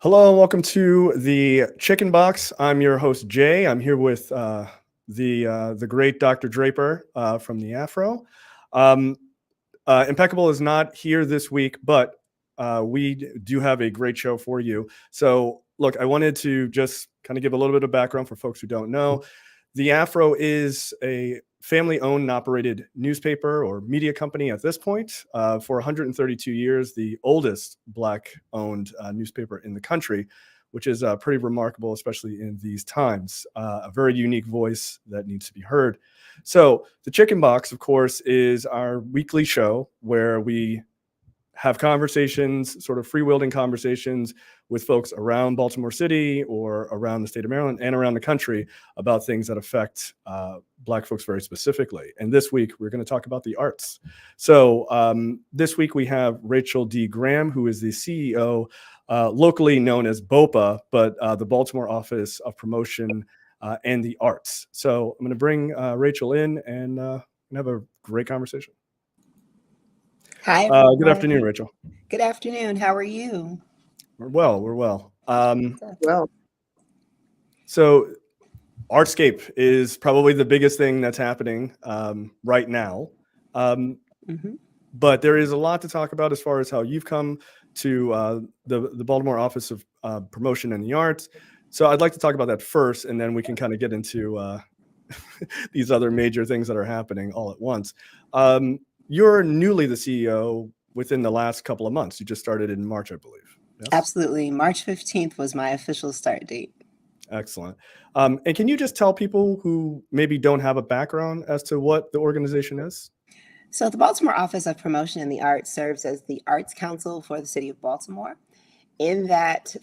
Hello and welcome to the Chickenboxx. I'm your host Jay. I'm here with the great Dr. Draper from the Afro. Um, Impeccable is not here this week, but we do have a great show for you. So, look, I wanted to just kind of give a little bit of background for folks who don't know. The Afro is a family-owned and operated newspaper or media company at this point. For 132 years, the oldest Black-owned newspaper in the country, which is pretty remarkable, especially in these times. A very unique voice that needs to be heard. So the Chickenboxx, of course, is our weekly show where we have conversations, sort of free-wielding conversations with folks around Baltimore City or around the state of Maryland and around the country about things that affect Black folks very specifically. And this week, we're going to talk about the arts. So this week, we have Rachel D. Graham, who is the CEO, locally known as BOPA, but the Baltimore Office of Promotion and the Arts. So I'm going to bring Rachel in and have a great conversation. Hi, everyone. Good afternoon, Rachel. Good afternoon. How are you? We're well. Well, So Artscape is probably the biggest thing that's happening right now. But there is a lot to talk about as far as how you've come to the Baltimore Office of Promotion and the Arts. So I'd like to talk about that first, and then we can kind of get into these other major things that are happening all at once. You're newly the CEO within the last couple of months. You just started in March, I believe. Yes? Absolutely. March 15th was my official start date. Excellent. And can you just tell people who maybe don't have a background as to what the organization is? So the Baltimore Office of Promotion and the Arts serves as the Arts Council for the city of Baltimore. In that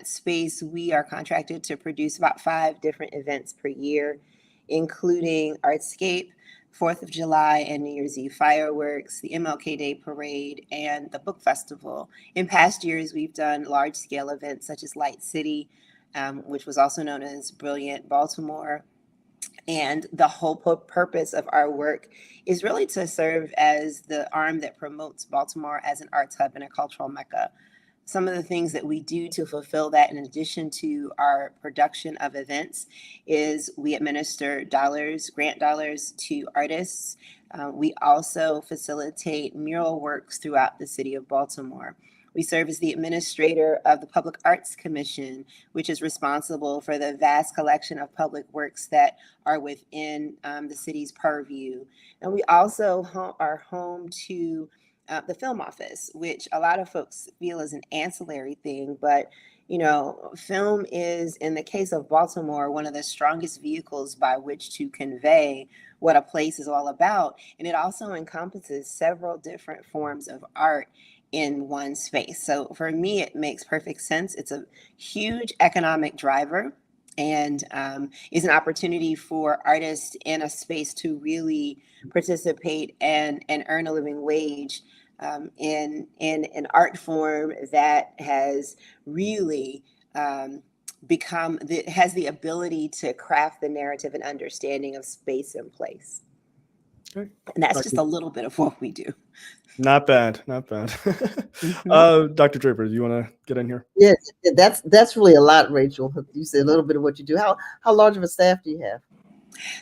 space, we are contracted to produce about 5 different events per year, including Artscape, 4th of July and New Year's Eve fireworks, the MLK Day Parade, and the Book Festival. In past years, we've done large-scale events such as Light City, which was also known as Brilliant Baltimore. And the whole purpose of our work is really to serve as the arm that promotes Baltimore as an arts hub and a cultural mecca. Some of the things that we do to fulfill that, in addition to our production of events, is we administer grant dollars to artists. We also facilitate mural works throughout the city of Baltimore. We serve as the administrator of the Public Arts Commission, which is responsible for the vast collection of public works that are within the city's purview. And we also are home to the film office, which a lot of folks feel is an ancillary thing, but film is, in the case of Baltimore, one of the strongest vehicles by which to convey what a place is all about. And it also encompasses several different forms of art in one space. So for me, it makes perfect sense. It's a huge economic driver and is an opportunity for artists in a space to really participate and earn a living wage in an art form that has really has the ability to craft the narrative and understanding of space and place. Okay. And that's just a little bit of what we do. Not bad. Dr. Draper, do you want to get in here? yeah, that's really a lot, Rachel. You said a little bit of what you do. How large of a staff do you have?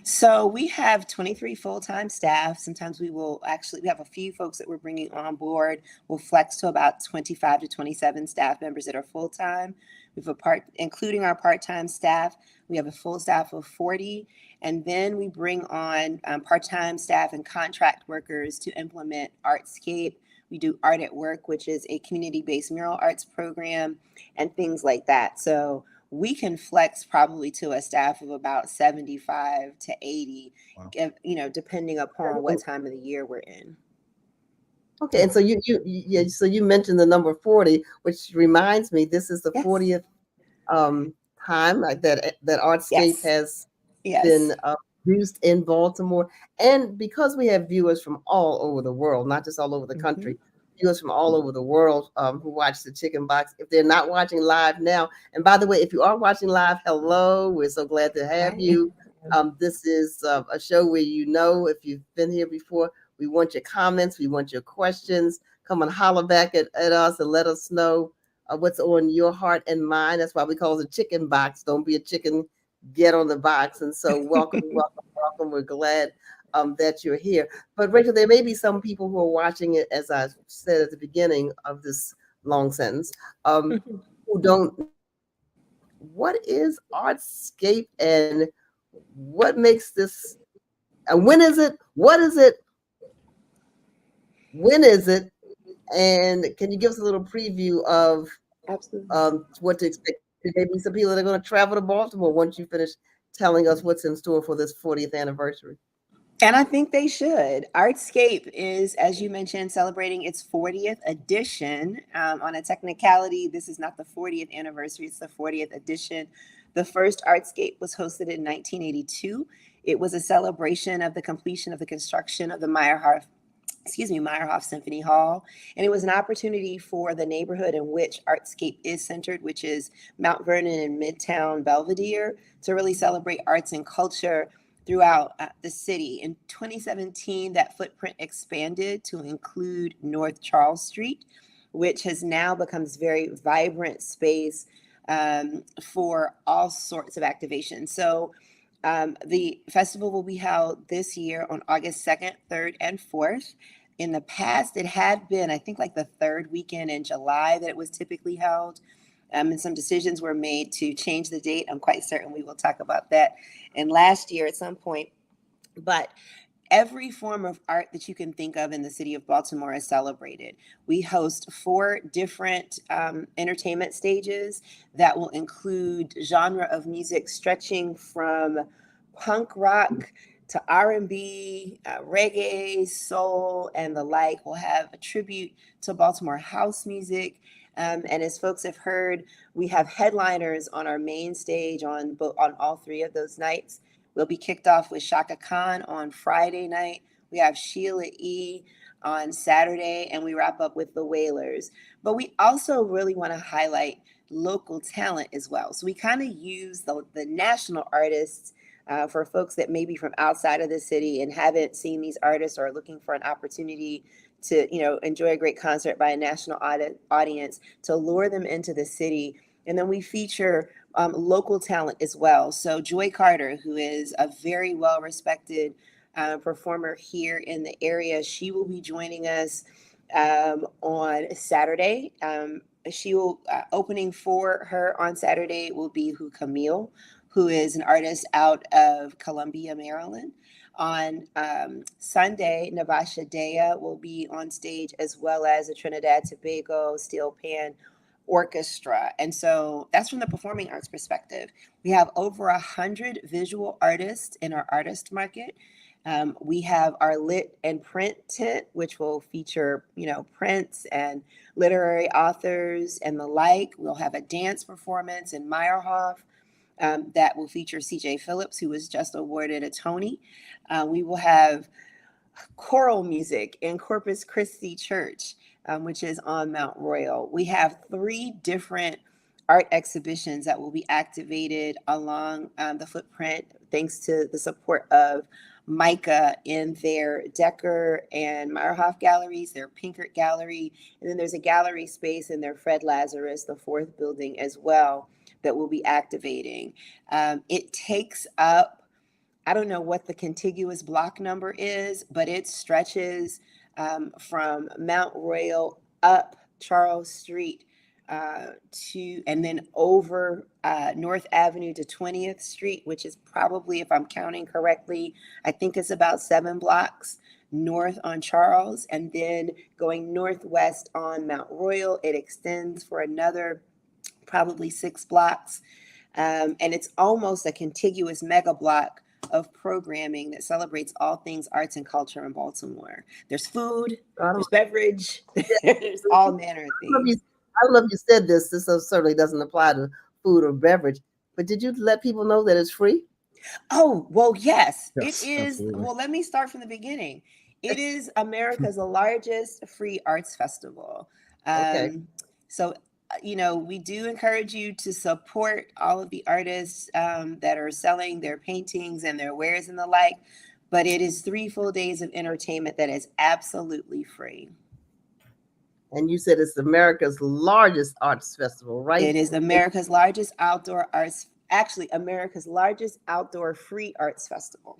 So we have 23 full-time staff. Sometimes we have a few folks that we're bringing on board. We'll flex to about 25 to 27 staff members that are full-time. We have including our part-time staff, we have a full staff of 40. And then we bring on part-time staff and contract workers to implement Artscape. We do Art at Work, which is a community-based mural arts program, and things like that. So we can flex probably to a staff of about 75 to 80, wow, depending upon what time of the year we're in. Okay, and so you mentioned the number 40, which reminds me, this is the 40th time like that Artscape has been used in Baltimore. And because we have viewers from all over the world, not just all over the country, viewers from all over the world who watch the Chickenboxx, if they're not watching live now, and by the way, if you are watching live, hello, we're so glad to have you. This is a show where if you've been here before, we want your comments, we want your questions. Come and holler back at us and let us know what's on your heart and mind. That's why we call it a chicken box. Don't be a chicken, get on the box. And so welcome, welcome, welcome. We're glad that you're here. But Rachel, there may be some people who are watching it, as I said at the beginning of this long sentence, who don't. What is Artscape and what makes this? And when is it? What is it? When is it? And can you give us a little preview of what to expect? Maybe some people that are going to travel to Baltimore once you finish telling us what's in store for this 40th anniversary. And I think they should. Artscape is, as you mentioned, celebrating its 40th edition. On a technicality, this is not the 40th anniversary, it's the 40th edition. The first Artscape was hosted in 1982. It was a celebration of the completion of the construction of the Meyerhoff Symphony Hall. And it was an opportunity for the neighborhood in which Artscape is centered, which is Mount Vernon and Midtown Belvedere, to really celebrate arts and culture throughout the city. In 2017, that footprint expanded to include North Charles Street, which has now become this very vibrant space for all sorts of activations. So the festival will be held this year on August 2nd, 3rd, and 4th. In the past, it had been, I think, like the third weekend in July that it was typically held. And some decisions were made to change the date. I'm quite certain we will talk about that in last year at some point. But every form of art that you can think of in the city of Baltimore is celebrated. We host 4 different entertainment stages that will include genre of music stretching from punk rock to R&B, reggae, soul, and the like. We'll have a tribute to Baltimore house music. And as folks have heard, we have headliners on our main stage on all 3 of those nights. We'll be kicked off with Shaka Khan on Friday night. We have Sheila E. on Saturday, and we wrap up with the Wailers. But we also really want to highlight local talent as well. So we kind of use the national artists for folks that may be from outside of the city and haven't seen these artists or are looking for an opportunity to, enjoy a great concert by a national audience, to lure them into the city. And then we feature local talent as well. So Joy Carter, who is a very well-respected performer here in the area, she will be joining us on Saturday. She will opening for her on Saturday will be Camille, who is an artist out of Columbia, Maryland. On Sunday, Navasha Dea will be on stage, as well as a Trinidad Tobago steel pan orchestra. And so that's from the performing arts perspective. We have over 100 visual artists in our artist market. We have our lit and print tent, which will feature, prints and literary authors and the like. We'll have a dance performance in Meyerhoff that will feature CJ Phillips, who was just awarded a Tony. We will have choral music in Corpus Christi Church, which is on Mount Royal. We have 3 different art exhibitions that will be activated along the footprint, thanks to the support of Micah in their Decker and Meyerhoff galleries, their Pinkert Gallery, and then there's a gallery space in their Fred Lazarus, the 4th building as well, that will be activating. It takes up, I don't know what the contiguous block number is, but it stretches from Mount Royal up Charles Street and then over North Avenue to 20th Street, which is probably, if I'm counting correctly, I think it's about 7 blocks north on Charles, and then going northwest on Mount Royal, it extends for another probably 6 blocks. And it's almost a contiguous mega block of programming that celebrates all things arts and culture in Baltimore. There's food, there's beverage, there's all manner of things. I don't know if you said this certainly doesn't apply to food or beverage, but did you let people know that it's free? Oh, well, yes, it is. Absolutely. Well, let me start from the beginning. It is America's largest free arts festival. Okay. So, we do encourage you to support all of the artists that are selling their paintings and their wares and the like, but it is 3 full days of entertainment that is absolutely free. And you said it's America's largest arts festival, right? It is America's largest outdoor arts, actually America's largest outdoor free arts festival.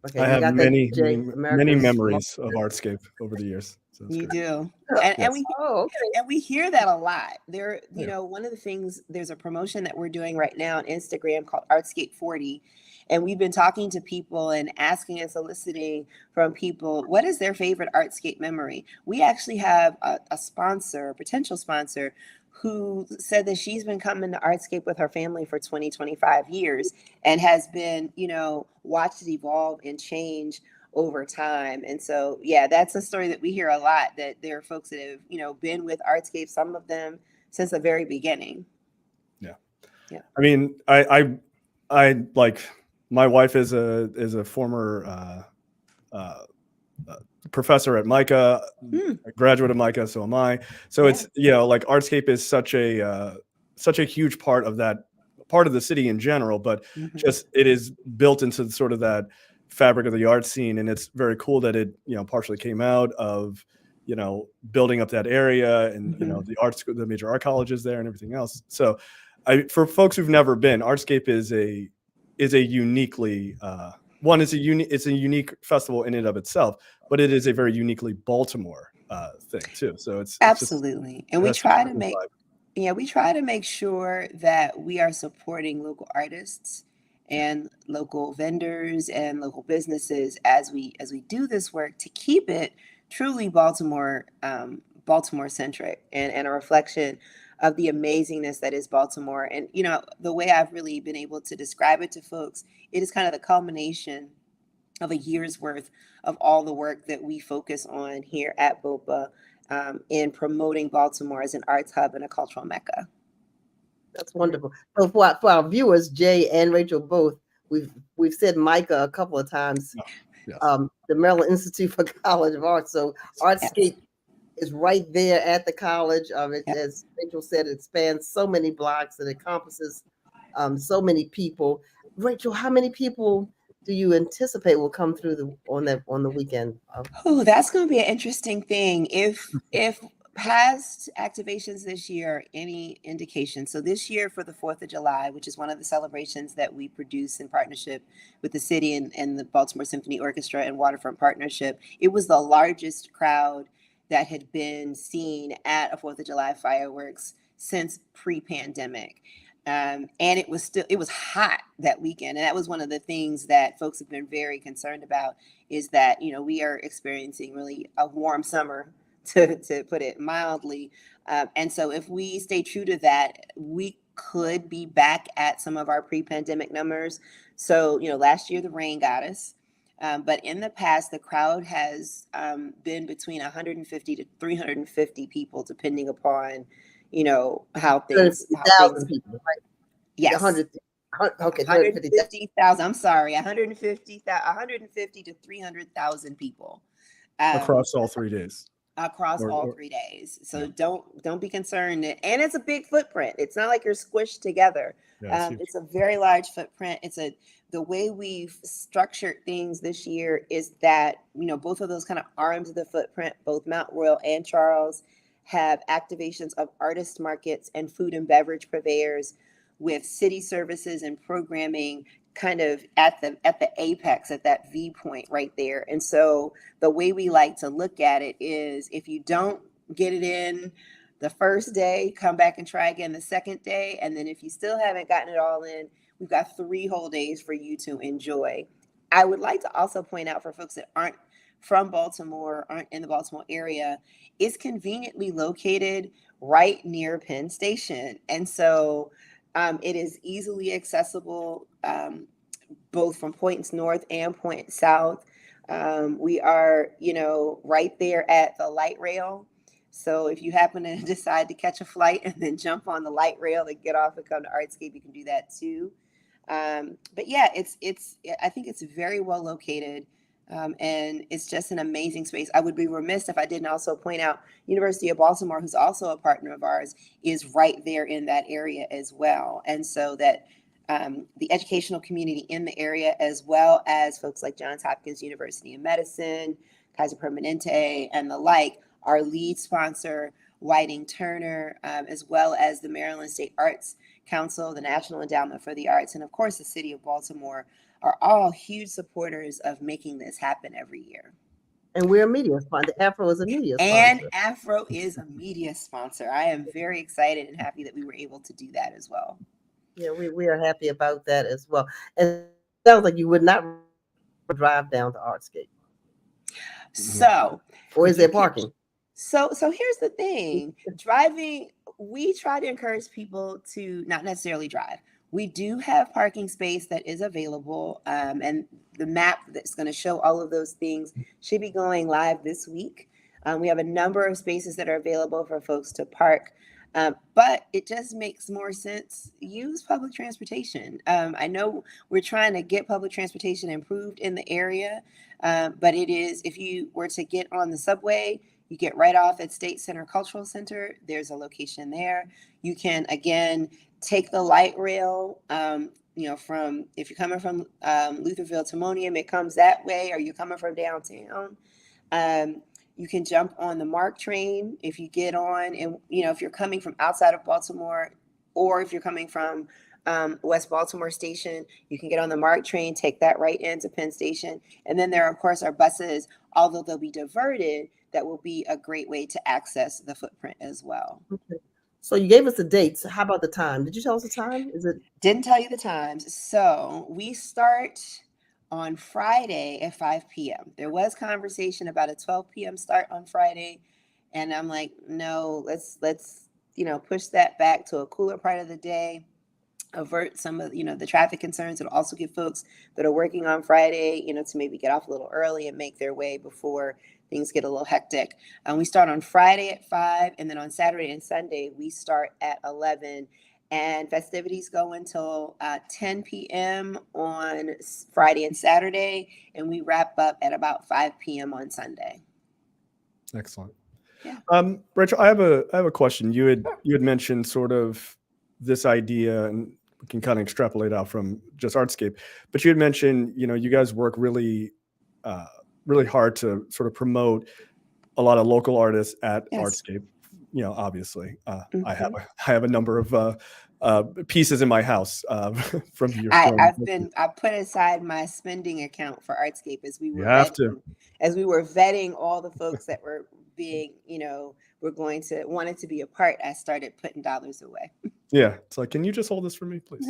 Okay, I you have got that, Jay? many memories of Artscape over the years. So You great. do. Yes. And we hear that a lot. There, you know, one of the things, there's a promotion that we're doing right now on Instagram called Artscape 40. And we've been talking to people and asking and soliciting from people, what is their favorite Artscape memory? We actually have a sponsor, a potential sponsor, who said that she's been coming to Artscape with her family for 20, 25 years and has been, you know, watched it evolve and change over time. And so, yeah, that's a story that we hear a lot, that there are folks that have, you know, been with Artscape, some of them since the very beginning. Yeah. I mean, I like, my wife is a former professor at Micah, a graduate of Micah, so am I. So it's, you know, like Artscape is such a huge part of the city in general, but just it is built into sort of that fabric of the art scene, and it's very cool that it, you know, partially came out of, you know, building up that area and you know, the major art colleges there and everything else. So for folks who've never been, Artscape is a uniquely it's a unique festival in and of itself, but it is a very uniquely Baltimore thing too. So it's absolutely, just, and we try to make we try to make sure that we are supporting local artists and local vendors and local businesses as we do this work to keep it truly Baltimore centric and a reflection of the amazingness that is Baltimore. And, you know, the way I've really been able to describe it to folks, it is kind of the culmination of a year's worth of all the work that we focus on here at BOPA in promoting Baltimore as an arts hub and a cultural mecca. That's wonderful. So for our viewers, Jay and Rachel both, we've said Micah a couple of times. Yes. The Maryland Institute for College of Arts. So Artscape is right there at the college. As Rachel said, it spans so many blocks and encompasses so many people. Rachel, how many people do you anticipate will come through on the weekend? Oh, that's going to be an interesting thing. If past activations this year are any indication, so this year for the 4th of July, which is one of the celebrations that we produce in partnership with the city and the Baltimore Symphony Orchestra and Waterfront Partnership, it was the largest crowd that had been seen at a 4th of July fireworks since pre-pandemic. And it was hot that weekend. And that was one of the things that folks have been very concerned about, is that, you know, we are experiencing really a warm summer, to put it mildly. And so if we stay true to that, we could be back at some of our pre-pandemic numbers. So, you know, last year the rain got us. But in the past, the crowd has been between 150 to 350 people, depending upon, you know, how things. 150,000 people, right? Yes. 150,000. I'm sorry, 150 to 300,000 people across all 3 days. Across all 3 days. So don't be concerned. And it's a big footprint. It's not like you're squished together. It's a very large footprint. The way we've structured things this year is that, you know, both of those kind of arms of the footprint, both Mount Royal and Charles, have activations of artist markets and food and beverage purveyors with city services and programming kind of at the apex, at that V point right there. And so the way we like to look at it is, if you don't get it in the first day, come back and try again the second day. And then if you still haven't gotten it all in, we've got 3 whole days for you to enjoy. I would like to also point out, for folks that aren't from Baltimore, aren't in the Baltimore area, it's conveniently located right near Penn Station. And so it is easily accessible, both from points north and points south. We are, you know, right there at the light rail. So if you happen to decide to catch a flight and then jump on the light rail and get off and come to Artscape, you can do that too. But yeah, I think it's very well located. And it's just an amazing space. I would be remiss if I didn't also point out University of Baltimore, who's also a partner of ours, is right there in that area as well. And so that the educational community in the area, as well as folks like Johns Hopkins University of Medicine, Kaiser Permanente, and the like, our lead sponsor, Whiting Turner, as well as the Maryland State Arts Council, the National Endowment for the Arts, and of course the City of Baltimore are all huge supporters of making this happen every year. And we're a media sponsor. The Afro is a media sponsor. And Afro is a media sponsor. I am very excited and happy that we were able to do that as well. Yeah, we are happy about that as well. And it sounds like you would not drive down to Artscape. So, or is there parking? So here's the thing. Driving, we try to encourage people to not necessarily drive. We do have parking space that is available, and the map that's going to show all of those things should be going live this week. We have a number of spaces that are available for folks to park, but it just makes more sense. Use public transportation. I know we're trying to get public transportation improved in the area, but it is, if you were to get on the subway, you get right off at State Center Cultural Center. There's a location there. You can, again, take the light rail, from, if you're coming from Lutherville to Monium, it comes that way, or you're coming from downtown. You can jump on the MARC train if you get on, and, if you're coming from outside of Baltimore, or if you're coming from West Baltimore Station, you can get on the MARC train, take that right into Penn Station. And then there, of course, are buses, although they'll be diverted, that will be a great way to access the footprint as well. Okay. So you gave us the dates. How about the time? Did you tell us the time? Didn't tell you the times. So we start on Friday at 5 p.m. There was conversation about a 12 p.m. start on Friday. And I'm like, no, let's push that back to a cooler part of the day, avert some of, the traffic concerns. It'll also give folks that are working on Friday, to maybe get off a little early and make their way before things get a little hectic. We start on Friday at 5, and then on Saturday and Sunday, we start at 11. And festivities go until 10 p.m. on Friday and Saturday, and we wrap up at about 5 p.m. on Sunday. Excellent. Yeah. Rachel, I have a question. You had mentioned sort of this idea, and we can kind of extrapolate out from just Artscape, but you had mentioned, you guys work really hard to sort of promote a lot of local artists at Artscape. Obviously, I have a number of pieces in my house from your. I put aside my spending account for Artscape as we were vetting all the folks that were being, wanted to be a part. I started putting dollars away. Yeah, it's like, can you just hold this for me, please?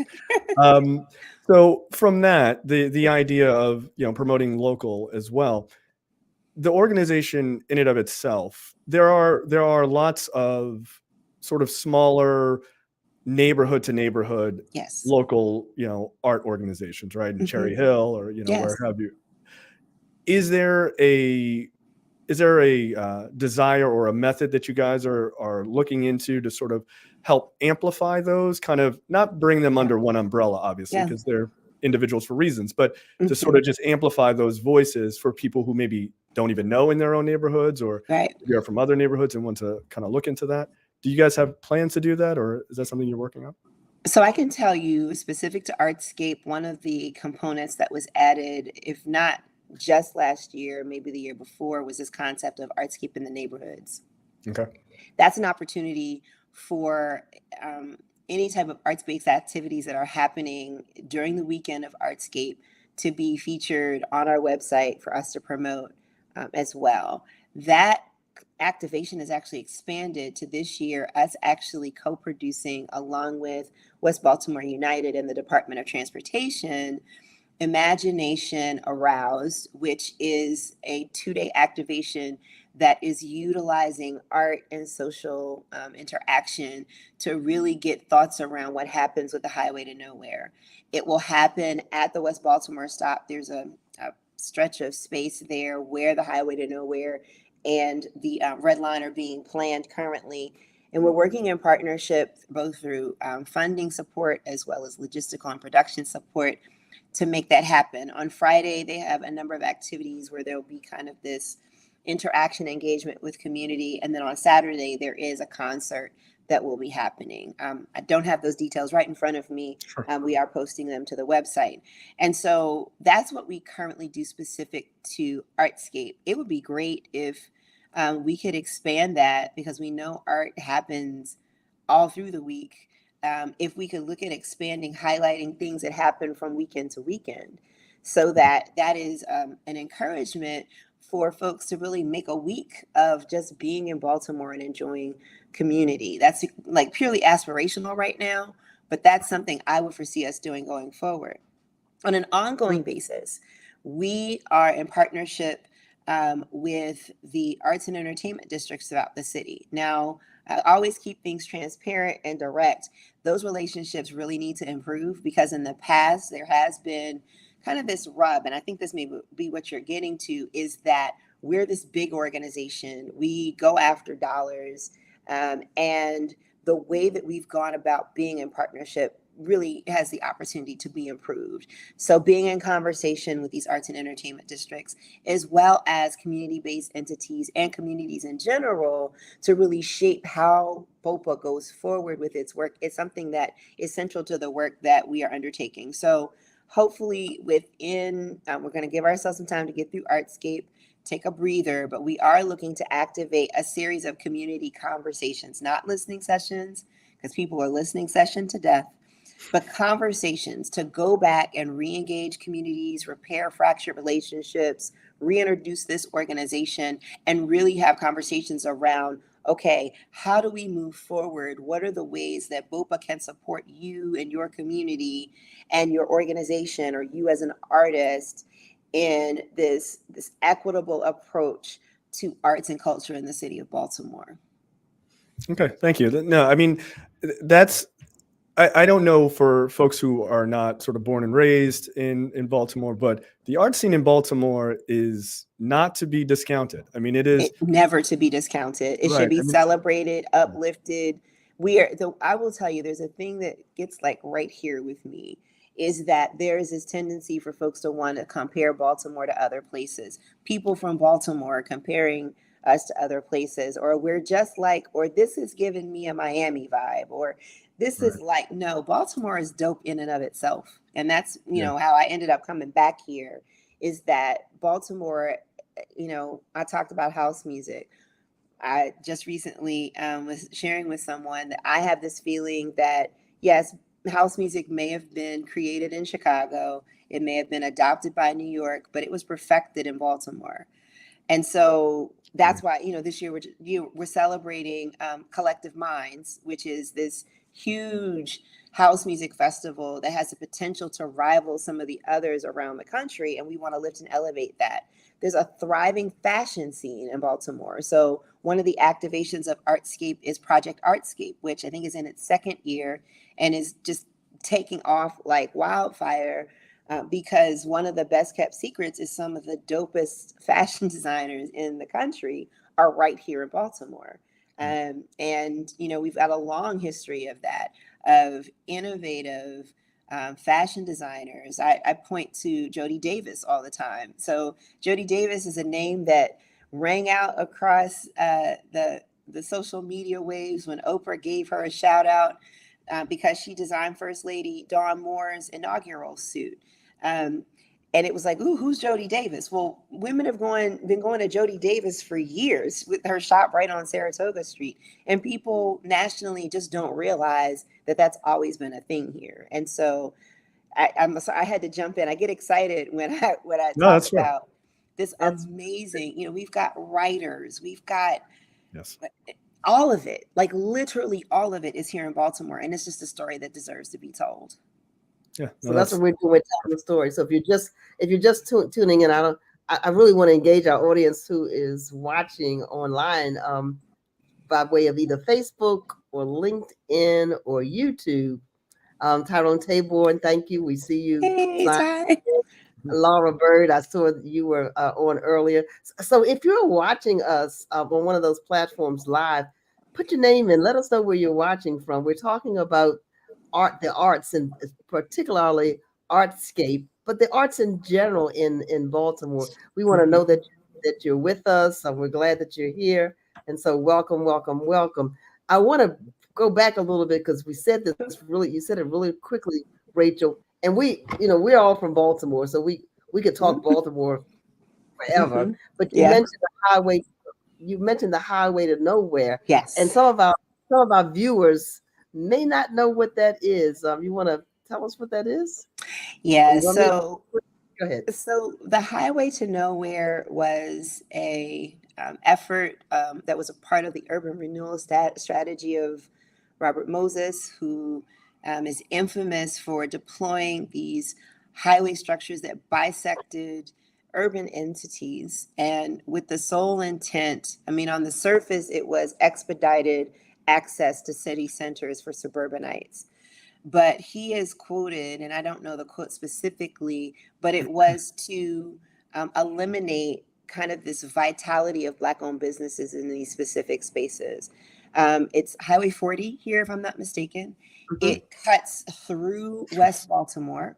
So from that, the idea of promoting local as well, the organization in and of itself, there are lots of sort of smaller neighborhood to neighborhood local art organizations, right? In Cherry Hill or where have you. Is there a desire or a method that you guys are looking into to sort of help amplify those, kind of not bring them under one umbrella, obviously, because they're individuals for reasons, but to sort of just amplify those voices for people who maybe don't even know in their own neighborhoods, or you're from other neighborhoods and want to kind of look into that? Do you guys have plans to do that, or is that something you're working on? So I can tell you, specific to Artscape, one of the components that was added, if not just last year, maybe the year before, was this concept of Artscape in the neighborhoods. Okay. That's an opportunity for any type of arts-based activities that are happening during the weekend of Artscape to be featured on our website for us to promote as well. That activation has actually expanded to this year, us actually co-producing, along with West Baltimore United and the Department of Transportation, Imagination Aroused, which is a 2-day activation that is utilizing art and social interaction to really get thoughts around what happens with the Highway to Nowhere. It will happen at the West Baltimore stop. There's a stretch of space there where the Highway to Nowhere and the Red Line are being planned currently. And we're working in partnership both through funding support as well as logistical and production support to make that happen. On Friday, they have a number of activities where there'll be kind of this interaction engagement with community. And then on Saturday, there is a concert that will be happening. I don't have those details right in front of me. Sure. We are posting them to the website. And so that's what we currently do specific to Artscape. It would be great if we could expand that because we know art happens all through the week. If we could look at expanding, highlighting things that happen from weekend to weekend, so that is an encouragement for folks to really make a week of just being in Baltimore and enjoying community. That's like purely aspirational right now, but that's something I would foresee us doing going forward. On an ongoing basis, we are in partnership with the arts and entertainment districts throughout the city. Now, I always keep things transparent and direct. Those relationships really need to improve because in the past, there has been kind of this rub, and I think this may be what you're getting to, is that we're this big organization. We go after dollars, and the way that we've gone about being in partnership really has the opportunity to be improved. So being in conversation with these arts and entertainment districts, as well as community-based entities and communities in general, to really shape how BOPA goes forward with its work, is something that is central to the work that we are undertaking. So hopefully within, we're going to give ourselves some time to get through Artscape, take a breather, but we are looking to activate a series of community conversations, not listening sessions, because people are listening session to death, but conversations to go back and re-engage communities, repair fractured relationships, reintroduce this organization, and really have conversations around, okay, how do we move forward? What are the ways that BOPA can support you and your community and your organization, or you as an artist, in this equitable approach to arts and culture in the city of Baltimore? Okay, thank you. No, I mean, that's, I don't know for folks who are not sort of born and raised in Baltimore, but the art scene in Baltimore is not to be discounted. I mean, it is never to be discounted. It should be celebrated, uplifted. I will tell you, there's a thing that gets like right here with me, is that there is this tendency for folks to want to compare Baltimore to other places. People from Baltimore comparing us to other places, or we're just like, or this is giving me a Miami vibe, or this is like, no, Baltimore is dope in and of itself. And that's, you know, how I ended up coming back here, is that Baltimore, you know, I talked about house music. I just recently was sharing with someone that I have this feeling that, yes, house music may have been created in Chicago, it may have been adopted by New York, but it was perfected in Baltimore. And so that's why, you know, this year we're celebrating Collective Minds, which is this huge house music festival that has the potential to rival some of the others around the country. And we want to lift and elevate that. There's a thriving fashion scene in Baltimore. So one of the activations of Artscape is Project Artscape, which I think is in its second year and is just taking off like wildfire. Because one of the best kept secrets is some of the dopest fashion designers in the country are right here in Baltimore. And, you know, we've got a long history of that, of innovative fashion designers. I point to Jody Davis all the time. So Jody Davis is a name that rang out across the social media waves when Oprah gave her a shout out because she designed First Lady Dawn Moore's inaugural suit. And it was like, ooh, who's Jody Davis? Well, women have been going to Jody Davis for years with her shop right on Saratoga Street. And people nationally just don't realize that that's always been a thing here. And so I had to jump in. I get excited when I talk about this amazing, you know, we've got writers, we've got all of it, like literally all of it is here in Baltimore. And it's just a story that deserves to be told. Yeah, so that's what we're doing with telling the story. So if you're just tuning in, I really want to engage our audience who is watching online by way of either Facebook or LinkedIn or YouTube. Tyrone Taborn, thank you. We see you. Hey, Laura Bird, I saw you were on earlier. So if you're watching us on one of those platforms live, put your name in. Let us know where you're watching from. We're talking about the arts, and particularly Artscape, but the arts in general in Baltimore. We want to know that you're with us. So we're glad that you're here. And so welcome, welcome, welcome. I want to go back a little bit because we said this really, you said it really quickly, Rachel. And we're all from Baltimore, so we could talk Baltimore forever. But you mentioned the highway you mentioned the highway to nowhere. Yes. And some of our viewers may not know what that is. You want to tell us what that is? Yeah. So go ahead. So the highway to nowhere was a effort that was a part of the urban renewal strategy of Robert Moses, who is infamous for deploying these highway structures that bisected urban entities, and with the sole intent, I mean, on the surface, it was expedited access to city centers for suburbanites. But he is quoted, and I don't know the quote specifically, but it was to eliminate kind of this vitality of Black-owned businesses in these specific spaces. It's Highway 40 here, if I'm not mistaken. Mm-hmm. It cuts through West Baltimore.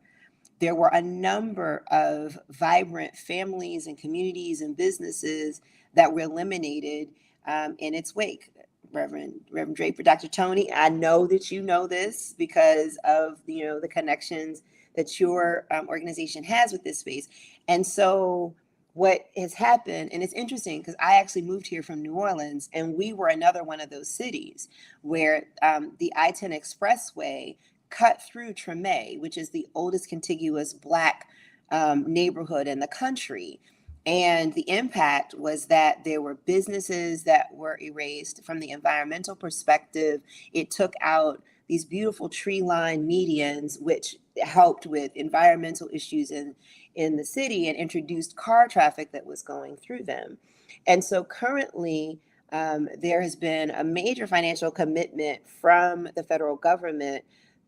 There were a number of vibrant families and communities and businesses that were eliminated in its wake. Reverend Draper, Dr. Tony, I know that you know this because of the connections that your organization has with this space. And so what has happened, and it's interesting because I actually moved here from New Orleans, and we were another one of those cities where the I-10 Expressway cut through Treme, which is the oldest contiguous Black neighborhood in the country. And the impact was that there were businesses that were erased from the environmental perspective. It took out these beautiful tree-lined medians, which helped with environmental issues in the city and introduced car traffic that was going through them. And so currently, there has been a major financial commitment from the federal government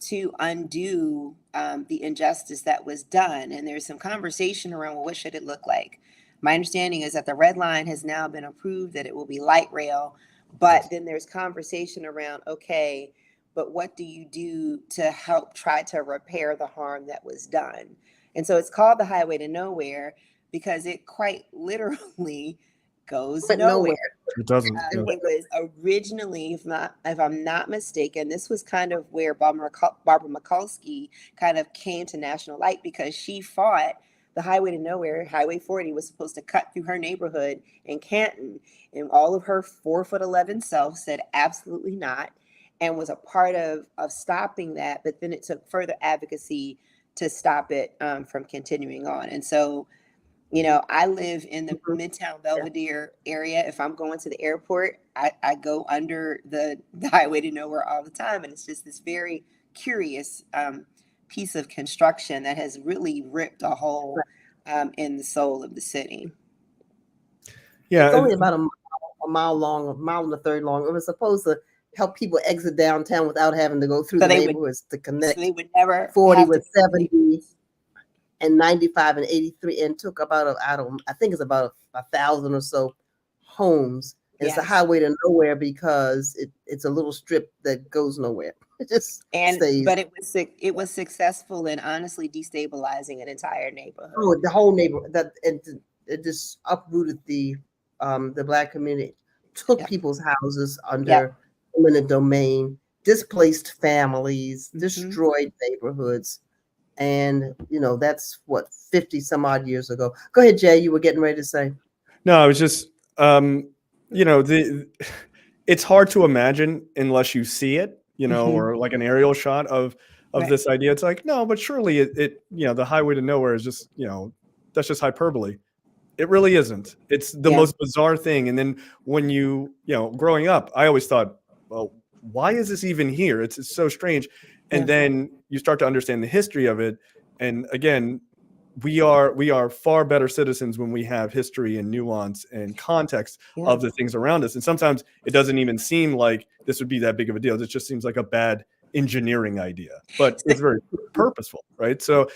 to undo the injustice that was done. And there's some conversation around, well, what should it look like? My understanding is that the red line has now been approved, that it will be light rail, but then there's conversation around, okay, but what do you do to help try to repair the harm that was done? And so it's called the Highway to Nowhere because it quite literally goes nowhere. It doesn't. It was originally, if I'm not mistaken, this was kind of where Barbara Mikulski kind of came to national light because she fought the Highway to Nowhere. Highway 40 was supposed to cut through her neighborhood in Canton, and all of her 4'11" self said absolutely not, and was a part of stopping that. But then it took further advocacy to stop it from continuing on. And so, I live in the Midtown Belvedere area. If I'm going to the airport, I go under the Highway to Nowhere all the time, and it's just this very curious piece of construction that has really ripped a hole in the soul of the city. Yeah, it's only about a mile long, a mile and a third long. It was supposed to help people exit downtown without having to go through the neighborhoods to connect. So they would never 40 with 70 and 95 and 83, and took about I think it's about 1,000 or so homes. And It's a highway to nowhere because it's a little strip that goes nowhere. It just stays. But it was successful in honestly destabilizing an entire neighborhood. Oh, the whole neighborhood. It just uprooted the Black community, took people's houses under eminent domain, displaced families, destroyed neighborhoods. And, that's what, 50 some odd years ago. Go ahead, Jay, you were getting ready to say. No, I was just, it's hard to imagine unless you see it, or like an aerial shot of this idea. It's like, no, but surely it the highway to nowhere is just, that's just hyperbole. It really isn't. It's the most bizarre thing. And then when growing up, I always thought, well, why is this even here? It's so strange. And then you start to understand the history of it. And again, we are far better citizens when we have history and nuance and context of the things around us. And sometimes it doesn't even seem like this would be that big of a deal. It just seems like a bad engineering idea, but it's very purposeful, right? So,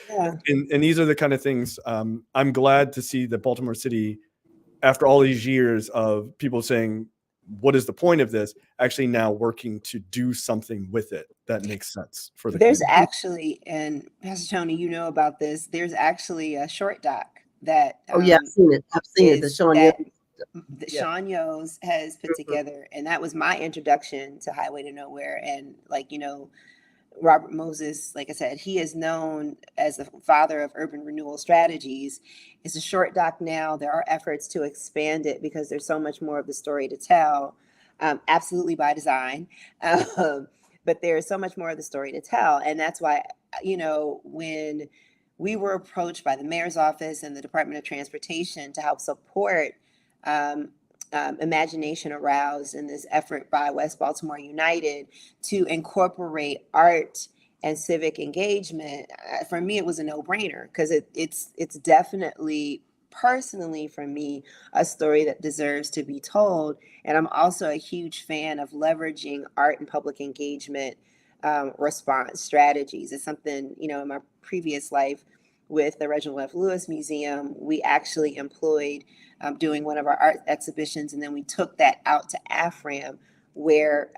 and these are the kind of things I'm glad to see that Baltimore City, after all these years of people saying, what is the point of this, actually now working to do something with it that makes sense for the There's community. Actually, and Pastor Tony, you know about this, there's actually a short doc that I've seen it. Sean Yoes has put together, and that was my introduction to Highway to Nowhere. And Robert Moses, like I said, he is known as the father of urban renewal strategies. It's a short doc now. There are efforts to expand it because there's so much more of the story to tell, absolutely by design. But there's so much more of the story to tell. And that's why, when we were approached by the mayor's office and the Department of Transportation to help support imagination aroused in this effort by West Baltimore United to incorporate art and civic engagement, for me it was a no-brainer, because it's definitely, personally for me, a story that deserves to be told. And I'm also a huge fan of leveraging art and public engagement response strategies. It's something, in my previous life with the Reginald F. Lewis Museum, we actually employed doing one of our art exhibitions, and then we took that out to AFRAM, where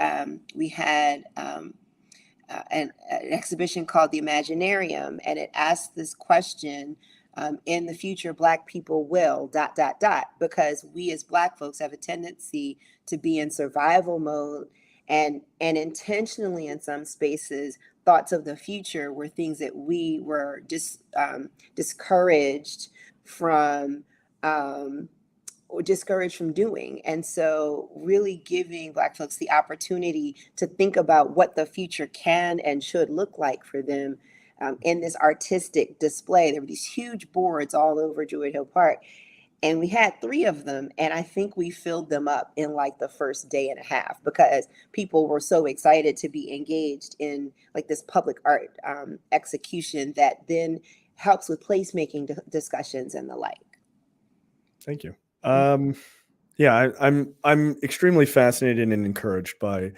we had an exhibition called The Imaginarium, and it asked this question: in the future, Black people will ... because we as Black folks have a tendency to be in survival mode, and intentionally in some spaces, thoughts of the future were things that we were discouraged from doing. And so really giving Black folks the opportunity to think about what the future can and should look like for them in this artistic display. There were these huge boards all over Druid Hill Park, and we had 3 of them, and I think we filled them up in like the first day and a half, because people were so excited to be engaged in like this public art execution that then helps with placemaking discussions and the like. Thank you. Yeah, I'm extremely fascinated and encouraged by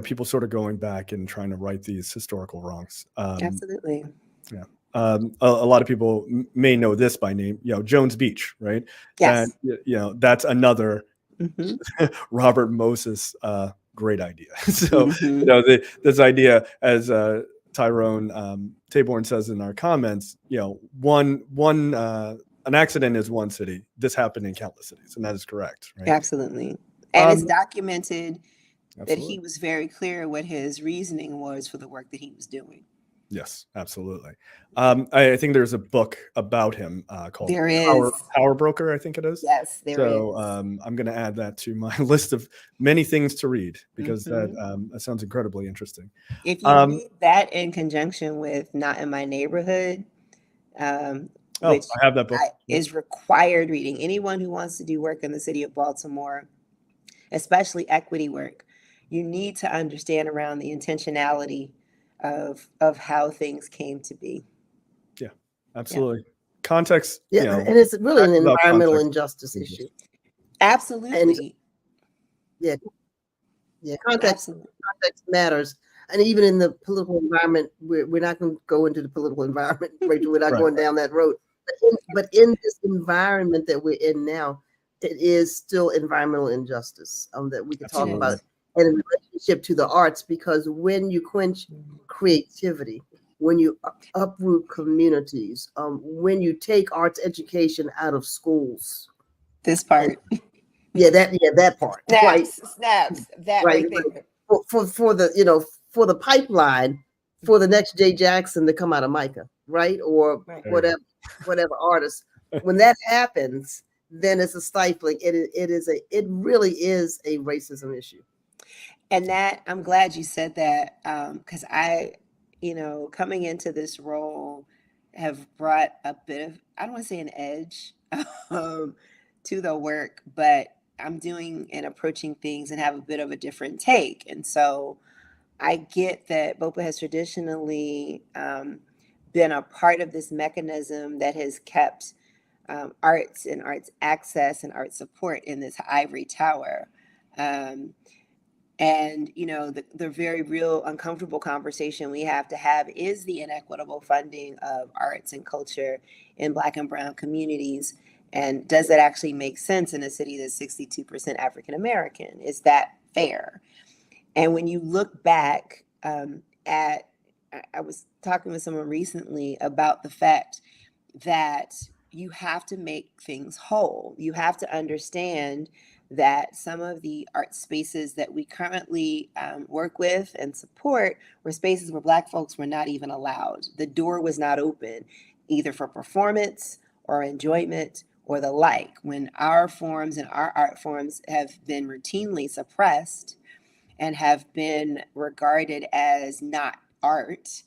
people sort of going back and trying to right these historical wrongs. Absolutely. Yeah. A lot of people may know this by name, Jones Beach, right? Yes. That's another Robert Moses great idea. So this idea, as Tyrone Taborn says in our comments, an accident is one city. This happened in countless cities, and that is correct, right? Absolutely. And it's documented that he was very clear what his reasoning was for the work that he was doing. Yes, absolutely. I think there's a book about him called Power Broker, I think it is. Yes, there is. So I'm going to add that to my list of many things to read, because that sounds incredibly interesting. If you read that in conjunction with Not in My Neighborhood, which I have that book. Is required reading. Anyone who wants to do work in the city of Baltimore, especially equity work, you need to understand around the intentionality of how things came to be. Yeah, absolutely. Context. Yeah, and it's really an environmental injustice issue. Absolutely. And, context matters. And even in the political environment, we're not going to go into the political environment, Rachel. We're not going down that road. But in this environment that we're in now, it is still environmental injustice that we can talk about, and in relationship to the arts, because when you quench creativity, when you uproot communities, when you take arts education out of schools, this part, that part, snaps, that right there. For the for the pipeline for the next Jay Jackson to come out of Micah, right? Or whatever artist. When that happens, then it's a stifling. It really is a racism issue. And that, I'm glad you said that, because I, coming into this role, have brought a bit of, I don't want to say an edge to the work, but I'm doing and approaching things and have a bit of a different take. And so I get that BOPA has traditionally been a part of this mechanism that has kept arts and arts access and art support in this ivory tower. And, the very real uncomfortable conversation we have to have is the inequitable funding of arts and culture in Black and Brown communities. And does that actually make sense in a city that's 62% African American? Is that fair? And when you look back I was talking with someone recently about the fact that you have to make things whole. You have to understand that some of the art spaces that we currently work with and support were spaces where Black folks were not even allowed. The door was not open, either for performance or enjoyment or the like. When our forms and our art forms have been routinely suppressed and have been regarded as not art,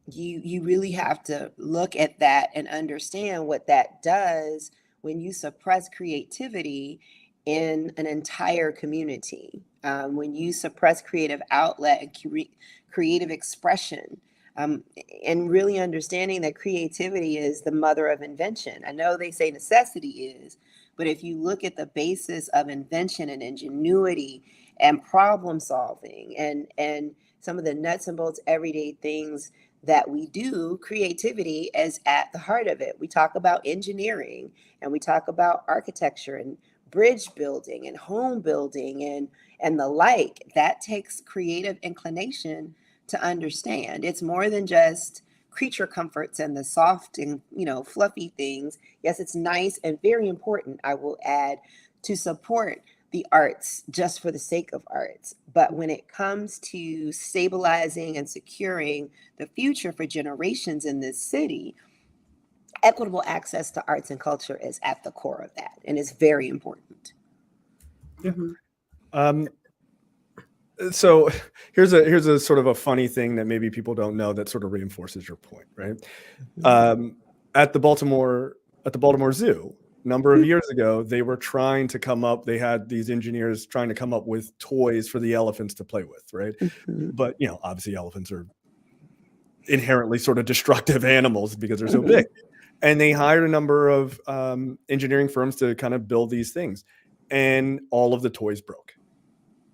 you really have to look at that and understand what that does when you suppress creativity in an entire community, when you suppress creative outlet and creative expression, and really understanding that creativity is the mother of invention. I know they say necessity is, but if you look at the basis of invention and ingenuity and problem solving and some of the nuts and bolts everyday things that we do, creativity is at the heart of it. We talk about engineering and we talk about architecture and bridge building and home building and the like. That takes creative inclination to understand. It's more than just creature comforts and the soft and fluffy things. Yes, it's nice and very important, I will add, to support the arts just for the sake of arts. But when it comes to stabilizing and securing the future for generations in this city, equitable access to arts and culture is at the core of that, and it's very important. Yeah. So here's a sort of a funny thing that maybe people don't know that sort of reinforces your point, right? At the Baltimore Zoo, a number of years ago, they were trying to come up. They had these engineers trying to come up with toys for the elephants to play with, right? But obviously, elephants are inherently sort of destructive animals because they're so big. And they hired a number of engineering firms to kind of build these things, and all of the toys broke.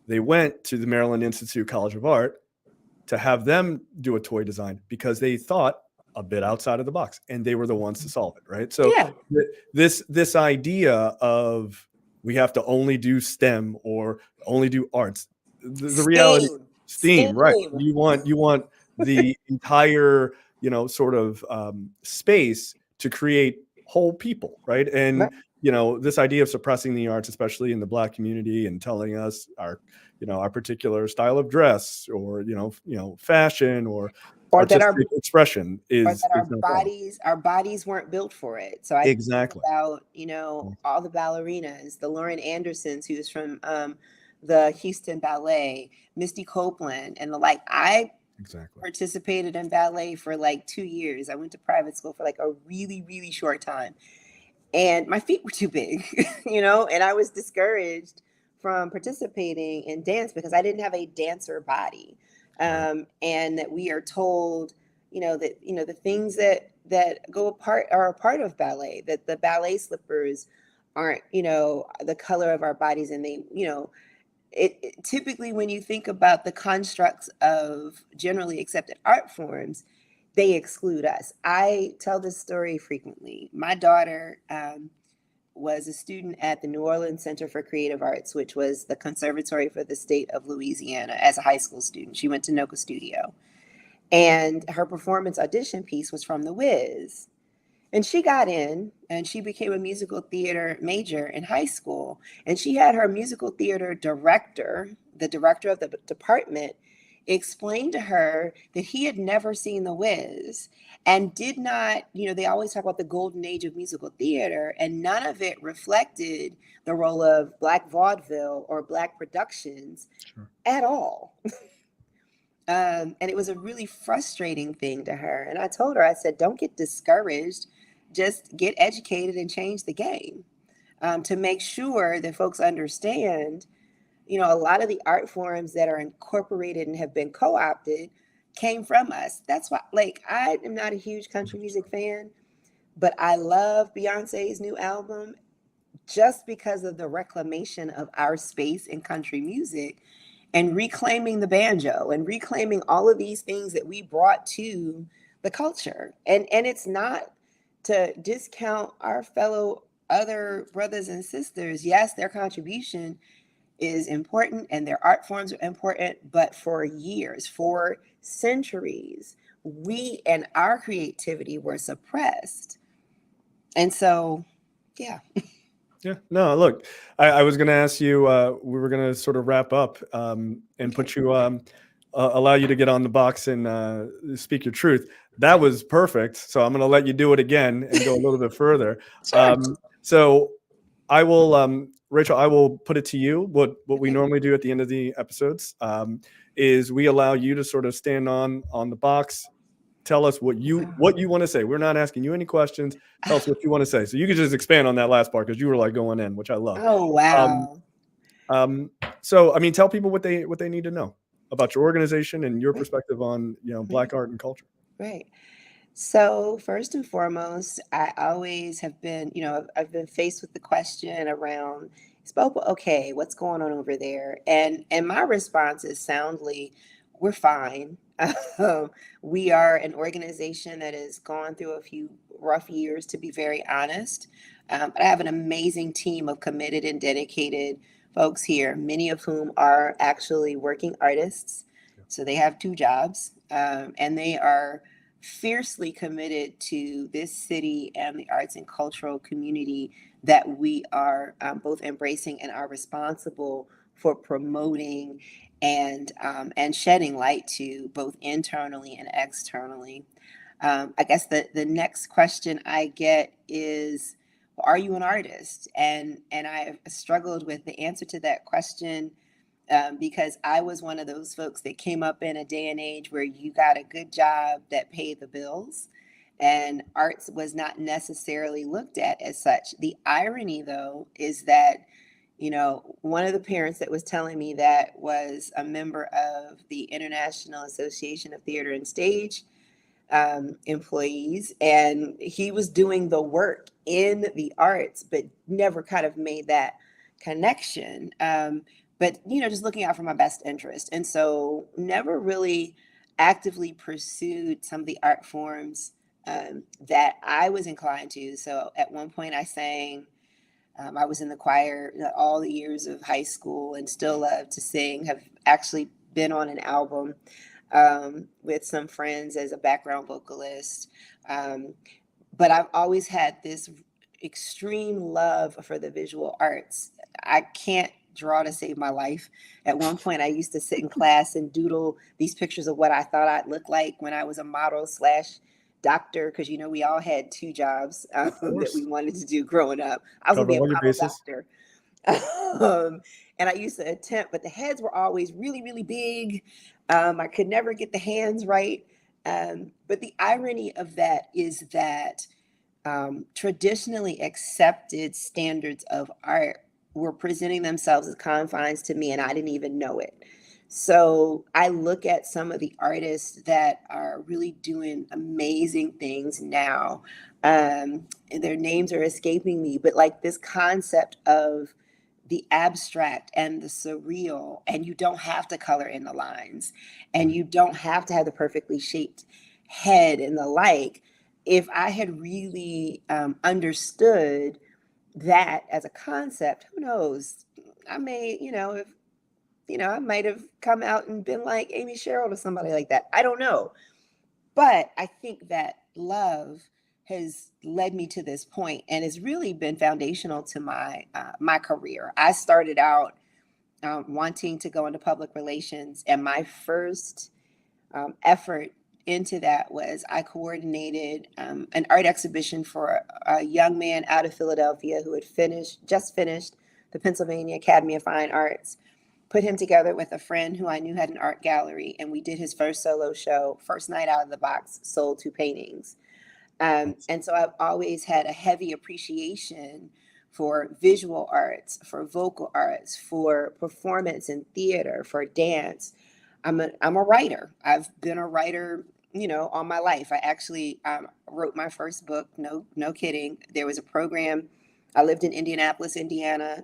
They went to the Maryland Institute College of Art to have them do a toy design because they thought a bit outside of the box, and they were the ones to solve it, right? So this idea of we have to only do STEM or only do arts, the reality, STEAM, right? You want the entire sort of space to create whole people, right? And this idea of suppressing the arts, especially in the Black community, and telling us our particular style of dress or fashion or artistic expression is that our bodies weren't built for it. So I think about all the ballerinas, the Lauren Andersons, who's from the Houston Ballet, Misty Copeland, and the like. I participated in ballet for like 2 years. I went to private school for like a really, really short time. And my feet were too big, and I was discouraged from participating in dance because I didn't have a dancer body. And that we are told, that, the things that go apart are a part of ballet, that the ballet slippers aren't, the color of our bodies. And they, it typically, when you think about the constructs of generally accepted art forms, they exclude us. I tell this story frequently. My daughter was a student at the New Orleans Center for Creative Arts, which was the conservatory for the state of Louisiana, as a high school student. She went to Noka Studio. And her performance audition piece was from The Wiz. And she got in and she became a musical theater major in high school. And she had her musical theater director, the director of the department, explained to her that he had never seen The Wiz and did not, they always talk about the golden age of musical theater, and none of it reflected the role of Black vaudeville or Black productions at all. And it was a really frustrating thing to her. And I told her, I said, don't get discouraged, just get educated and change the game, to make sure that folks understand a lot of the art forms that are incorporated and have been co-opted came from us. That's why, I am not a huge country music fan, but I love Beyonce's new album just because of the reclamation of our space in country music and reclaiming the banjo and reclaiming all of these things that we brought to the culture. And it's not to discount our fellow other brothers and sisters. Yes, their contribution is important and their art forms are important, but for years, for centuries, we and our creativity were suppressed. And so, yeah. Yeah, no, look, I was going to ask you, we were going to sort of wrap up and put you, allow you to get on the box and speak your truth. That was perfect. So I'm going to let you do it again and go a little bit further. Sure. So I will, Rachel, I will put it to you. What we normally do at the end of the episodes is we allow you to sort of stand on the box. Tell us what you want to say. We're not asking you any questions. Tell us what you want to say. So you can just expand on that last part because you were like going in, which I love. Oh, wow. So I mean, tell people what they need to know about your organization and your perspective on, Black art and culture. Right. So first and foremost, I always have been, I've been faced with the question around, is Bopa okay? What's going on over there? And my response is soundly, we're fine. We are an organization that has gone through a few rough years, to be very honest. But I have an amazing team of committed and dedicated folks here, many of whom are actually working artists. So they have two jobs, and they are fiercely committed to this city and the arts and cultural community that we are both embracing and are responsible for promoting and shedding light to both internally and externally. I guess the next question I get is, well, are you an artist? And I've struggled with the answer to that question because I was one of those folks that came up in a day and age where you got a good job that paid the bills, and arts was not necessarily looked at as such. The irony, though, is that one of the parents that was telling me that was a member of the International Association of Theater and Stage employees, and he was doing the work in the arts, but never kind of made that connection. But just looking out for my best interest, and so never really actively pursued some of the art forms that I was inclined to. So at one point, I sang. I was in the choir all the years of high school and still love to sing. Have actually been on an album with some friends as a background vocalist. But I've always had this extreme love for the visual arts. I can't draw to save my life. At one point, I used to sit in class and doodle these pictures of what I thought I'd look like when I was a model slash doctor, because we all had two jobs that we wanted to do growing up. I was gonna be a model doctor. And I used to attempt, but the heads were always really, really big. I could never get the hands right. But the irony of that is that traditionally accepted standards of art were presenting themselves as confines to me, and I didn't even know it. So I look at some of the artists that are really doing amazing things now. And their names are escaping me, but like this concept of the abstract and the surreal, and you don't have to color in the lines, and you don't have to have the perfectly shaped head and the like. If I had really understood that as a concept, who knows? I may, if I might have come out and been like Amy Sherrill or somebody like that. I don't know. But I think that love has led me to this point and has really been foundational to my career. I started out wanting to go into public relations, and my first effort into that was I coordinated an art exhibition for a young man out of Philadelphia who had just finished the Pennsylvania Academy of Fine Arts. Put him together with a friend who I knew had an art gallery, and we did his first solo show. First night out of the box, sold 2 paintings. And so I've always had a heavy appreciation for visual arts, for vocal arts, for performance and theater, for dance. I'm a writer. I've been a writer, all my life. I actually wrote my first book. No kidding. There was a program. I lived in Indianapolis, Indiana,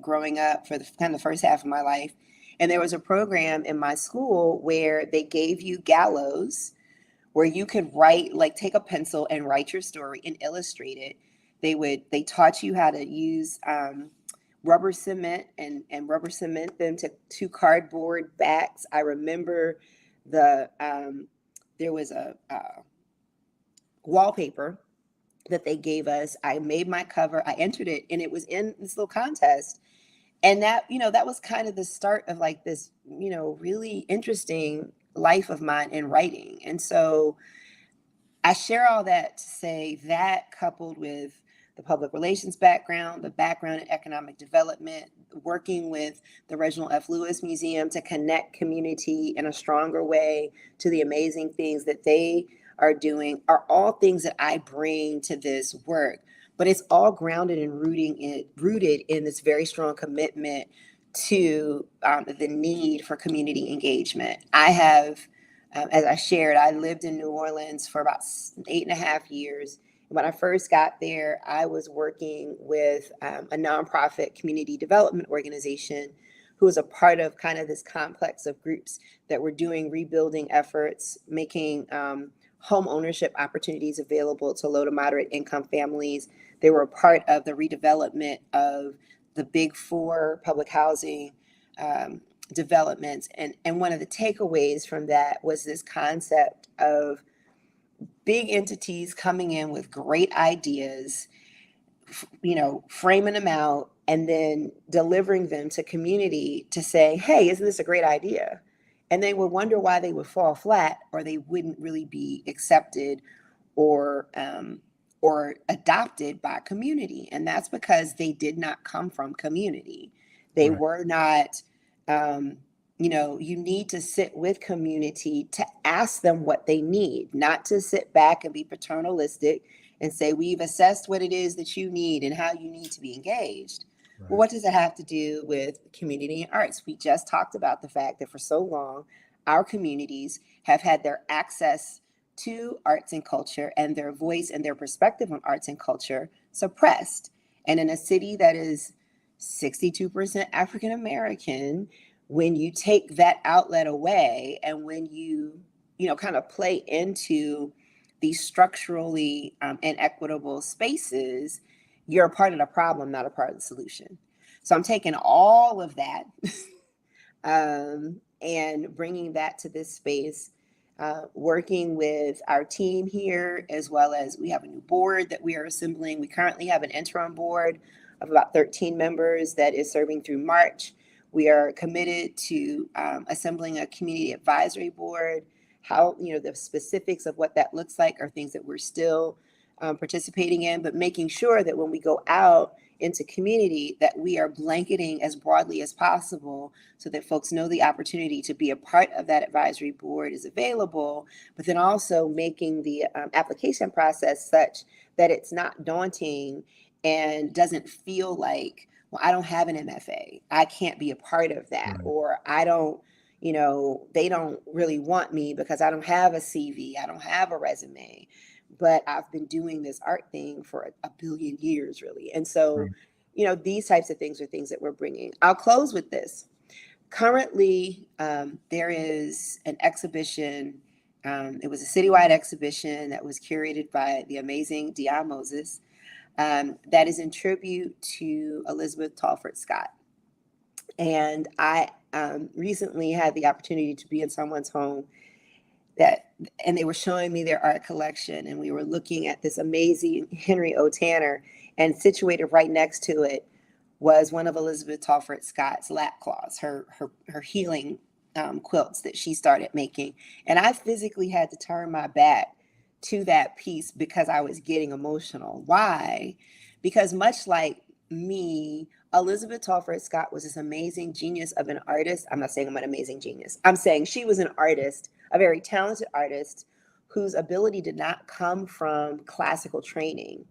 growing up for the first half of my life. And there was a program in my school where they gave you gallows, where you could write, like take a pencil and write your story and illustrate it. They taught you how to use rubber cement and rubber cement them to cardboard backs. I remember there was a wallpaper that they gave us. I made my cover, I entered it, and it was in this little contest. And that, that was kind of the start of like this, really interesting life of mine in writing. And so I share all that to say that, coupled with the public relations background, the background in economic development, working with the Reginald F. Lewis Museum to connect community in a stronger way to the amazing things that they are doing, are all things that I bring to this work. But it's all grounded and rooted in this very strong commitment to the need for community engagement. I have, as I shared, I lived in New Orleans for about 8.5 years. When I first got there, I was working with a nonprofit community development organization who was a part of kind of this complex of groups that were doing rebuilding efforts, making home ownership opportunities available to low to moderate income families. They were a part of the redevelopment of the big four public housing developments. And one of the takeaways from that was this concept of big entities coming in with great ideas, framing them out, and then delivering them to community to say, hey, isn't this a great idea? And they would wonder why they would fall flat, or they wouldn't really be accepted or adopted by community. And that's because they did not come from community. They were not, you need to sit with community to ask them what they need, not to sit back and be paternalistic and say, we've assessed what it is that you need and how you need to be engaged. Well, what does it have to do with community and arts? We just talked about the fact that for so long, our communities have had their access to arts and culture and their voice and their perspective on arts and culture suppressed. And in a city that is 62% African American, when you take that outlet away and when you, kind of play into these structurally inequitable spaces, you're a part of the problem, not a part of the solution. So I'm taking all of that and bringing that to this space, working with our team here, as well as we have a new board that we are assembling. We currently have an interim board of about 13 members that is serving through March. We are committed to assembling a community advisory board. How, the specifics of what that looks like are things that we're still participating in, but making sure that when we go out into community that we are blanketing as broadly as possible so that folks know the opportunity to be a part of that advisory board is available, but then also making the application process such that it's not daunting and doesn't feel like, well, I don't have an MFA, I can't be a part of that, or I don't, they don't really want me because I don't have a CV, I don't have a resume, but I've been doing this art thing for a billion years, really. And so, these types of things are things that we're bringing. I'll close with this. Currently, there is an exhibition. It was a citywide exhibition that was curated by the amazing Dion Moses, that is in tribute to Elizabeth Talford Scott. And I recently had the opportunity to be in someone's home and they were showing me their art collection, and we were looking at this amazing Henry O. Tanner, and situated right next to it was one of Elizabeth Talford Scott's lap cloths, her healing quilts that she started making. And I physically had to turn my back to that piece because I was getting emotional. Why? Because much like me, Elizabeth Talford Scott was this amazing genius of an artist. I'm not saying I'm an amazing genius. I'm saying she was an artist, a very talented artist whose ability did not come from classical training.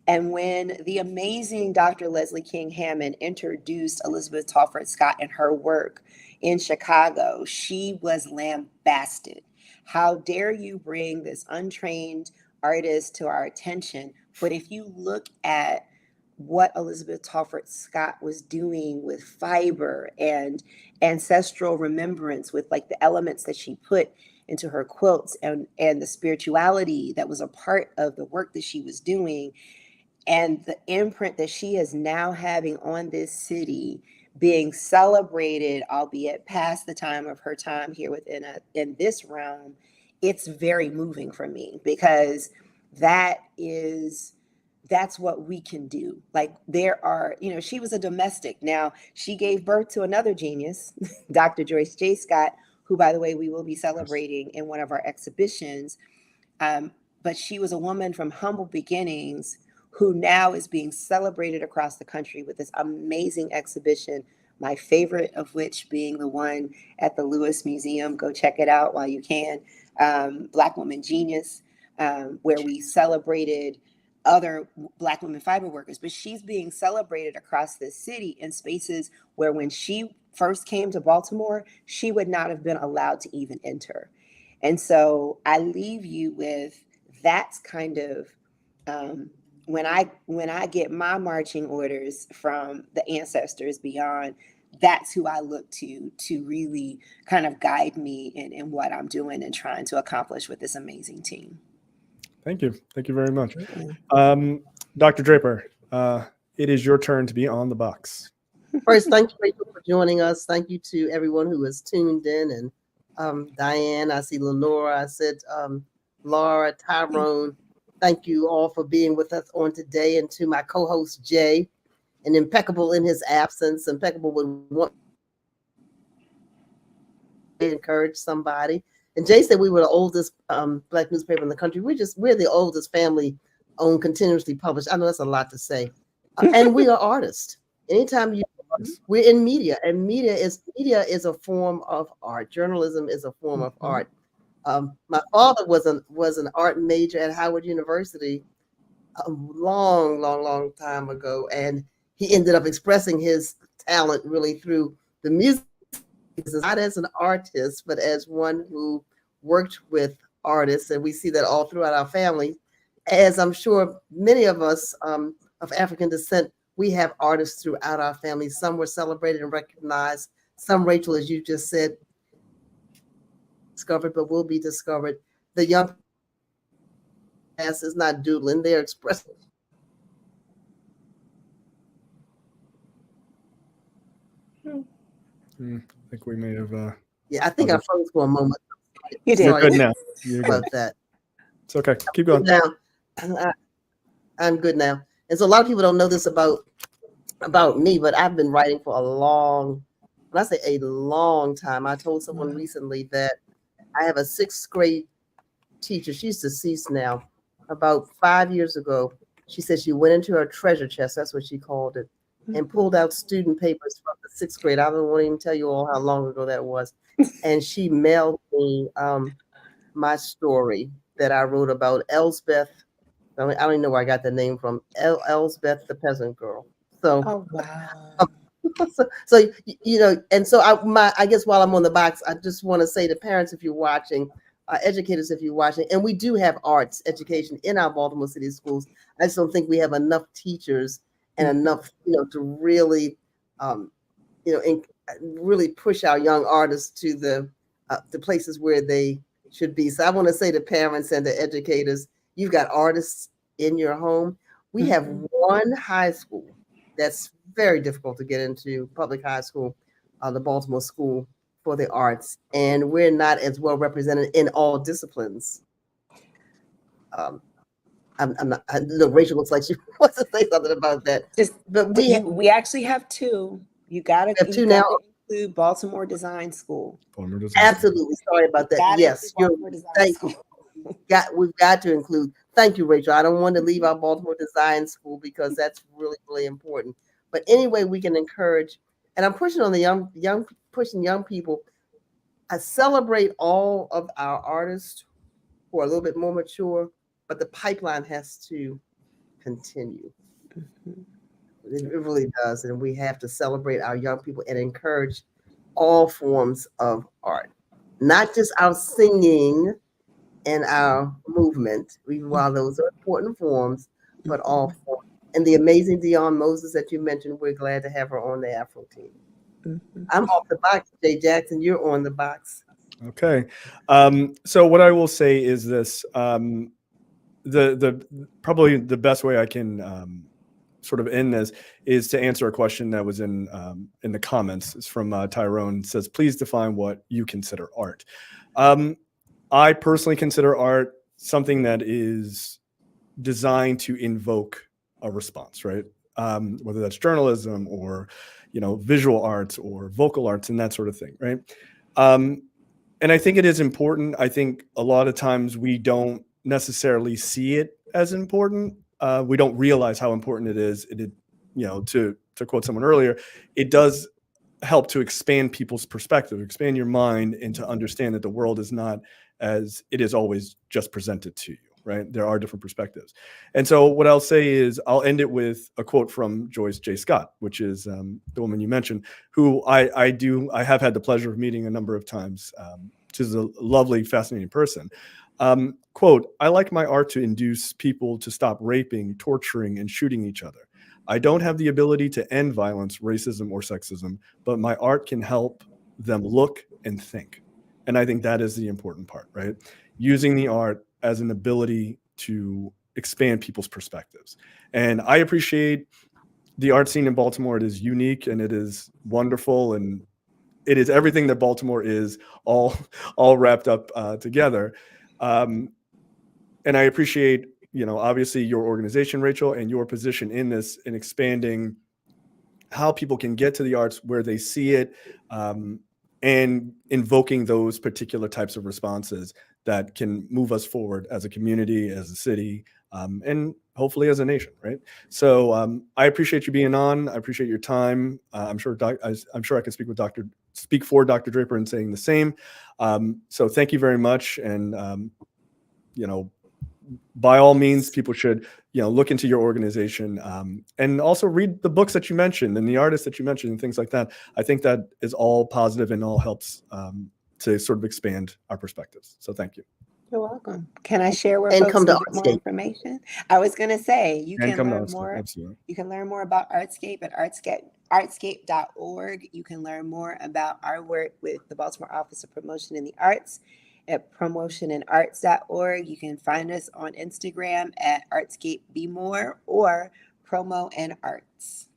And when the amazing Dr. Leslie King Hammond introduced Elizabeth Talford Scott and her work in Chicago, she was lambasted. How dare you bring this untrained artist to our attention? But if you look at what Elizabeth Talford Scott was doing with fiber and ancestral remembrance, with like the elements that she put into her quilts and the spirituality that was a part of the work that she was doing, and the imprint that she is now having on this city, being celebrated, albeit past the time of her time here in this realm, it's very moving for me, because that's what we can do. Like there are, she was a domestic. Now she gave birth to another genius, Dr. Joyce J. Scott, who, by the way, we will be celebrating in one of our exhibitions. But she was a woman from humble beginnings who now is being celebrated across the country with this amazing exhibition, my favorite of which being the one at the Lewis Museum. Go check it out while you can. Black Woman Genius, where we celebrated other Black women fiber workers, but she's being celebrated across the city in spaces where when she first came to Baltimore, she would not have been allowed to even enter. And so I leave you with that's kind of when I get my marching orders from the ancestors beyond, that's who I look to really kind of guide me in what I'm doing and trying to accomplish with this amazing team. Thank you. Thank you very much. Dr. Draper, it is your turn to be on the box. First, thank you, Rachel, for joining us. Thank you to everyone who has tuned in. And Diane, I see Lenora, I said Laura, Tyrone. Thank you all for being with us on today. And to my co-host, Jay, and impeccable in his absence, impeccable would want to encourage somebody. And Jay said we were the oldest Black newspaper in the country. We're the oldest family-owned, continuously published. I know that's a lot to say. And we are artists. Anytime we're in media, and media is a form of art. Journalism is a form of art. My father was an art major at Howard University a long time ago, and he ended up expressing his talent really through the music, not as an artist, but as one who worked with artists. And we see that all throughout our family. As I'm sure many of us of African descent, we have artists throughout our family. Some were celebrated and recognized. Some, Rachel, as you just said, discovered, but will be discovered. The young mass is not doodling, they're expressing. I think we may have. Yeah, I think I froze for a moment. You did. You're good now. You're about good. that. It's okay. Keep going. Now, I'm good now. And so a lot of people don't know this about me, but I've been writing for when I say a long time. I told someone recently that I have a 6th grade teacher. She's deceased now. About 5 years ago, she said she went into her treasure chest, that's what she called it, and pulled out student papers from the 6th grade. I don't want to even tell you all how long ago that was. And she mailed me my story that I wrote about Elsbeth. I don't even know where I got the name from. Elsbeth, the peasant girl. So, oh wow. so and so I guess while I'm on the box, I just want to say to parents, if you're watching, educators, if you're watching, and we do have arts education in our Baltimore City schools. I just don't think we have enough teachers and enough, to really, really push our young artists to the places where they should be. So I want to say to parents and to educators, you've got artists in your home. We have one high school that's very difficult to get into, public high school, the Baltimore School for the Arts, and we're not as well represented in all disciplines. I'm not. Look, Rachel looks like she wants to say something about that. But we actually have 2. You gotta include Baltimore Design School. Absolutely. Sorry about that. Yes, we've got to include. Thank you, Rachel. I don't want to leave out Baltimore Design School because that's really, really important. But anyway, we can encourage, and I'm pushing on the young people. I celebrate all of our artists who are a little bit more mature, but the pipeline has to continue. It really does, and we have to celebrate our young people and encourage all forms of art, not just our singing and our movement, even while those are important forms, but all forms. And the amazing Dion Moses that you mentioned, we're glad to have her on the Afro team. I'm off the box, Jay Jackson. You're on the box. Okay. So what I will say is this: the probably the best way I can sort of end this is to answer a question that was in the comments. It's from Tyrone. It says, please define what you consider art. I personally consider art something that is designed to invoke a response, right? Whether that's journalism or, visual arts or vocal arts and that sort of thing, right? And I think it is important. I think a lot of times we don't necessarily see it as important. We don't realize how important it is. To quote someone earlier, it does help to expand people's perspective, expand your mind, and to understand that the world is not as it is always just presented to you, right? There are different perspectives. And so what I'll say is I'll end it with a quote from Joyce J. Scott, which is the woman you mentioned, who I have had the pleasure of meeting a number of times. She's a lovely, fascinating person. Quote, "I like my art to induce people to stop raping, torturing, and shooting each other. I don't have the ability to end violence, racism, or sexism, but my art can help them look and think." And I think that is the important part, right? Using the art as an ability to expand people's perspectives. And I appreciate the art scene in Baltimore. It is unique and it is wonderful, and it is everything that Baltimore is, all wrapped up together. And I appreciate, obviously your organization, Rachel, and your position in this, in expanding how people can get to the arts where they see it, and invoking those particular types of responses that can move us forward as a community, as a city, and hopefully as a nation, right? So I appreciate you being on. I appreciate your time. I'm sure I can speak for Dr. Draper in saying the same. So thank you very much. And by all means, people should look into your organization, and also read the books that you mentioned and the artists that you mentioned and things like that. I think that is all positive and all helps to sort of expand our perspectives. So thank you. You're welcome. Can I share where folks can get more information? I was going to say you can learn more. Absolutely. You can learn more about Artscape at artscape.org. You can learn more about our work with the Baltimore Office of Promotion in the Arts at promotioninarts.org. You can find us on Instagram at artscapebemore or Promo and Arts.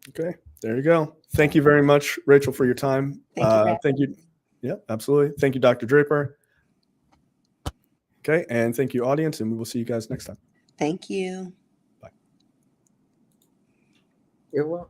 Okay, there you go. Thank you very much, Rachel, for your time. Thank you. Yeah, absolutely. Thank you, Dr. Draper. Okay, and thank you, audience, and we will see you guys next time. Thank you. Bye. You're welcome.